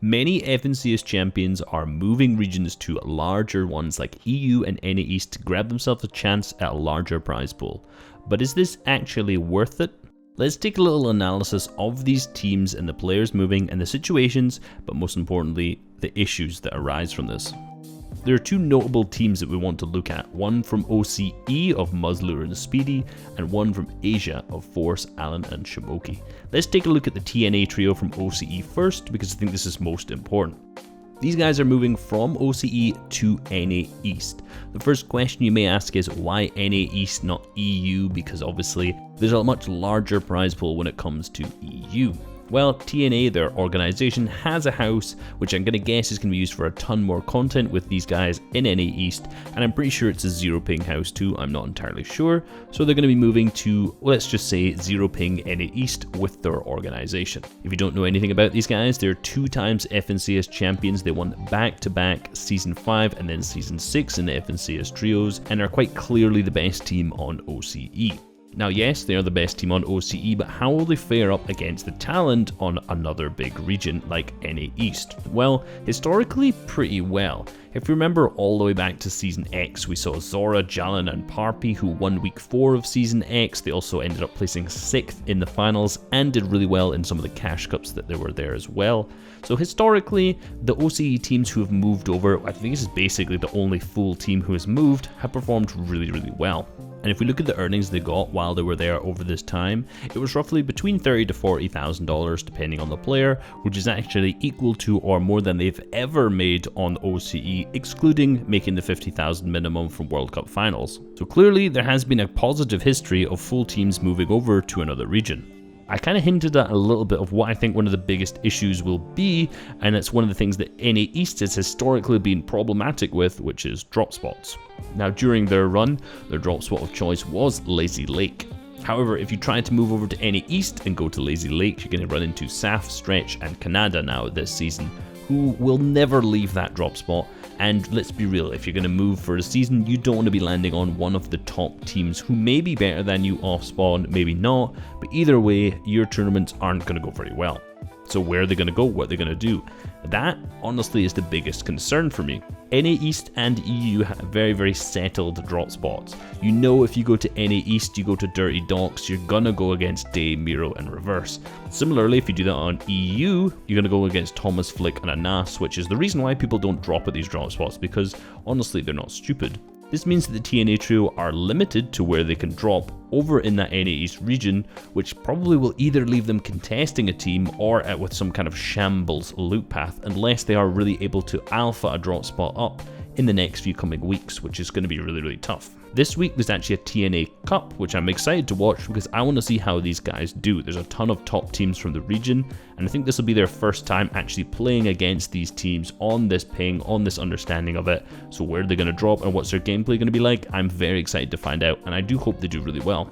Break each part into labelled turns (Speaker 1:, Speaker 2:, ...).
Speaker 1: Many FNCS champions are moving regions to larger ones like EU and NA East to grab themselves a chance at a larger prize pool. But is this actually worth it? Let's take a little analysis of these teams and the players moving and the situations, but most importantly, the issues that arise from this. There are two notable teams that we want to look at, one from OCE of Muzzlooter and Speedy, and one from Asia of Force, Allen and Shimoki. Let's take a look at the TNA trio from OCE first, because I think this is most important. These guys are moving from OCE to NA East. The first question you may ask is, why NA East, not EU? Because obviously there's a much larger prize pool when it comes to EU. Well, TNA, their organization, has a house, which I'm going to guess is going to be used for a ton more content with these guys in NA East, and I'm pretty sure it's a 0 ping house too, I'm not entirely sure. So they're going to be moving to, let's just say, 0 ping NA East with their organization. If you don't know anything about these guys, they're 2 times FNCS champions. They won back-to-back Season 5 and then Season 6 in the FNCS trios, and are quite clearly the best team on OCE. Now yes, they are the best team on OCE, but how will they fare up against the talent on another big region like NA East? Well, historically pretty well. If you remember all the way back to Season X, we saw Zora, Jalen and Parpy who won Week 4 of Season X. They also ended up placing 6th in the finals and did really well in some of the cash cups that they were there as well. So historically, the OCE teams who have moved over, I think this is basically the only full team who has moved, have performed really well. And if we look at the earnings they got while they were there over this time, it was roughly between $30,000 to $40,000 depending on the player, which is actually equal to or more than they've ever made on OCE, excluding making the $50,000 minimum from World Cup finals. So clearly there has been a positive history of full teams moving over to another region. I kind of hinted at a little bit of what I think one of the biggest issues will be, and it's one of the things that NA East has historically been problematic with, which is drop spots. Now during their run, their drop spot of choice was Lazy Lake. However, if you try to move over to NA East and go to Lazy Lake, you're going to run into Saf, Stretch and Canada now this season, who will never leave that drop spot. And let's be real, if you're going to move for a season, you don't want to be landing on one of the top teams who may be better than you off spawn, maybe not, but either way, your tournaments aren't going to go very well. So where are they going to go? What are they going to do? That, honestly, is the biggest concern for me. NA East and EU have very settled drop spots. You know if you go to NA East, you go to Dirty Docks, you're going to go against Day, Miro and Reverse. Similarly, if you do that on EU, you're going to go against Thomas, Flick and Anas, which is the reason why people don't drop at these drop spots, because honestly, they're not stupid. This means that the TNA trio are limited to where they can drop over in that NA East region, which probably will either leave them contesting a team or with some kind of shambles loot path, unless they are really able to alpha a drop spot up in the next few coming weeks, which is going to be really tough. This week there's actually a TNA Cup, which I'm excited to watch because I want to see how these guys do. There's a ton of top teams from the region, and I think this will be their first time actually playing against these teams on this ping, on this understanding of it. So where are they going to drop and what's their gameplay going to be like? I'm very excited to find out, and I do hope they do really well.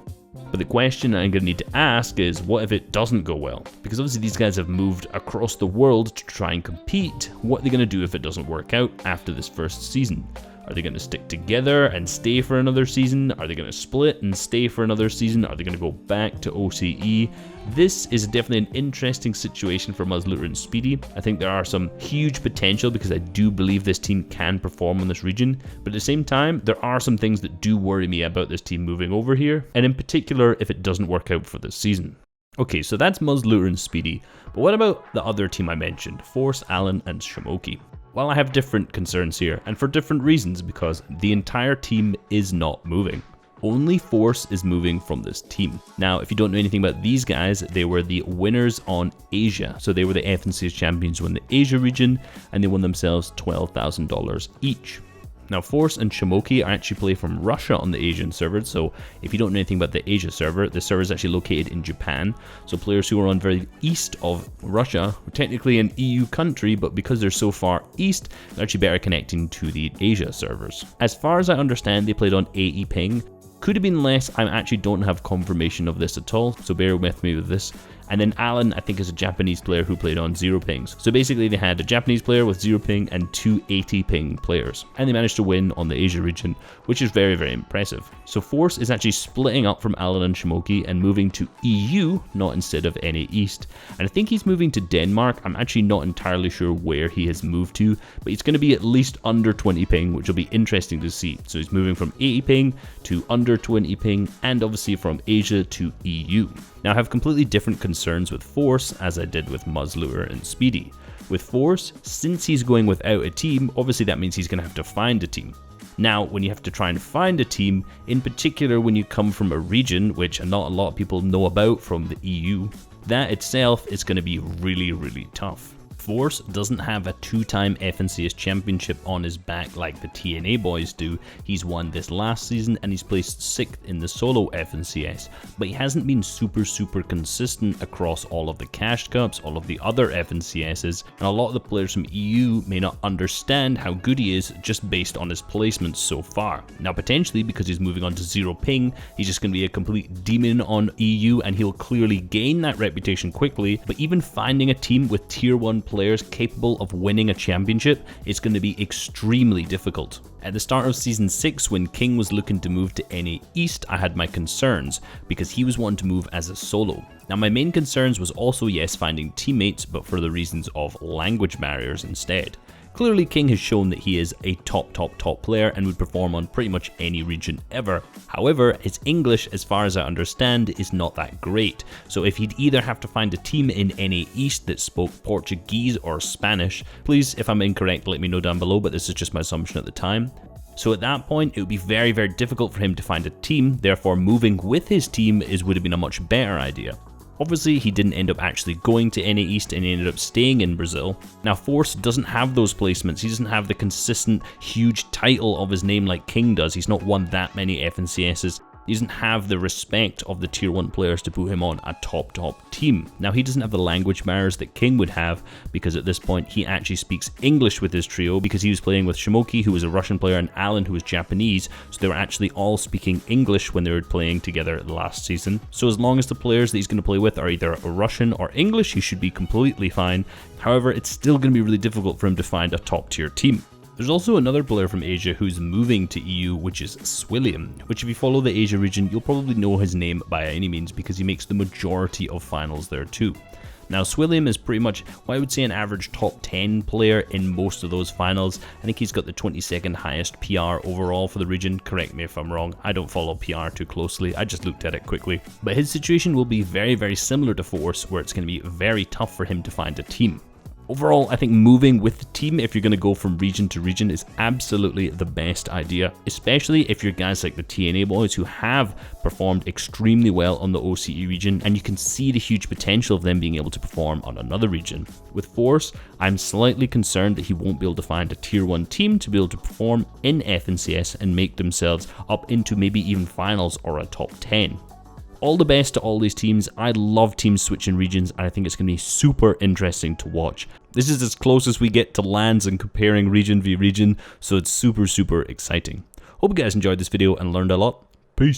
Speaker 1: But the question I'm going to need to ask is, what if it doesn't go well? Because obviously these guys have moved across the world to try and compete. What are they going to do if it doesn't work out after this first season? Are they going to stick together and stay for another season? Are they going to split and stay for another season? Are they going to go back to OCE? This is definitely an interesting situation for Muzzlooter and Speedy. I think there are some huge potential because I do believe this team can perform in this region. But at the same time, there are some things that do worry me about this team moving over here. And in particular, if it doesn't work out for this season. Okay, so that's Muzzlooter and Speedy. But what about the other team I mentioned? Force, Allen and Shimoki. Well, I have different concerns here, and for different reasons, because the entire team is not moving. Only Force is moving from this team. Now, if you don't know anything about these guys, they were the winners on Asia. So they were the FNCS champions who won the Asia region, and they won themselves $12,000 each. Now, Force and Shimoki actually play from Russia on the Asian server, so if you don't know anything about the Asia server, the server is actually located in Japan, so players who are on very east of Russia, technically an EU country, but because they're so far east, they're actually better connecting to the Asia servers. As far as I understand, they played on 80 ping. Could have been less, I actually don't have confirmation of this at all, so bear with me with this. And then Alan, I think, is a Japanese player who played on 0 pings. So basically they had a Japanese player with 0 ping and 2 80 ping players. And they managed to win on the Asia region, which is very, very impressive. So Force is actually splitting up from Alan and Shimoki and moving to EU, not instead of NA East. And I think he's moving to Denmark. I'm actually not entirely sure where he has moved to, but he's going to be at least under 20 ping, which will be interesting to see. So he's moving from 80 ping to under 20 ping, and obviously from Asia to EU. Now I have completely different concerns with Force as I did with Muzzlooter and Speedy. With Force, since he's going without a team, obviously that means he's going to have to find a team. Now, when you have to try and find a team, in particular when you come from a region which not a lot of people know about from the EU, that itself is going to be really, really tough. Force doesn't have a 2-time FNCS championship on his back like the TNA boys do. He's won this last season and he's placed 6th in the solo FNCS, but he hasn't been super consistent across all of the Cash Cups, all of the other FNCSs, and a lot of the players from EU may not understand how good he is just based on his placements so far. Now potentially, because he's moving on to 0 ping, he's just going to be a complete demon on EU and he'll clearly gain that reputation quickly, but even finding a team with tier 1 players capable of winning a championship is going to be extremely difficult. At the start of Season 6, when King was looking to move to NA East, I had my concerns, because he was wanting to move as a solo. Now my main concerns was also, yes, finding teammates, but for the reasons of language barriers instead. Clearly King has shown that he is a top player and would perform on pretty much any region ever. However, his English, as far as I understand, is not that great. So if he'd either have to find a team in NA East that spoke Portuguese or Spanish, please, if I'm incorrect, let me know down below, but this is just my assumption at the time. So at that point, it would be very difficult for him to find a team, therefore moving with his team would have been a much better idea. Obviously, he didn't end up actually going to NA East and he ended up staying in Brazil. Now, Force doesn't have those placements. He doesn't have the consistent, huge title of his name like King does. He's not won that many FNCSs. He doesn't have the respect of the tier 1 players to put him on a top team. Now, he doesn't have the language barriers that King would have, because at this point he actually speaks English with his trio, because he was playing with Shimoki, who was a Russian player, and Alan, who was Japanese, so they were actually all speaking English when they were playing together last season. So as long as the players that he's going to play with are either Russian or English, he should be completely fine. However, it's still going to be really difficult for him to find a top tier team. There's also another player from Asia who's moving to EU, which is Swilliam, which if you follow the Asia region, you'll probably know his name by any means because he makes the majority of finals there too. Now Swilliam is pretty much what I would say an average top 10 player in most of those finals. I think he's got the 22nd highest PR overall for the region. Correct me if I'm wrong, I don't follow PR too closely, I just looked at it quickly. But his situation will be very similar to Force, where it's going to be very tough for him to find a team. Overall, I think moving with the team, if you're going to go from region to region, is absolutely the best idea, especially if you're guys like the TNA boys who have performed extremely well on the OCE region, and you can see the huge potential of them being able to perform on another region. With Force, I'm slightly concerned that he won't be able to find a tier 1 team to be able to perform in FNCS and make themselves up into maybe even finals or a top 10. All the best to all these teams. I love teams switching regions and I think it's going to be super interesting to watch. This is as close as we get to lands and comparing region v region, so it's super exciting. Hope you guys enjoyed this video and learned a lot. Peace.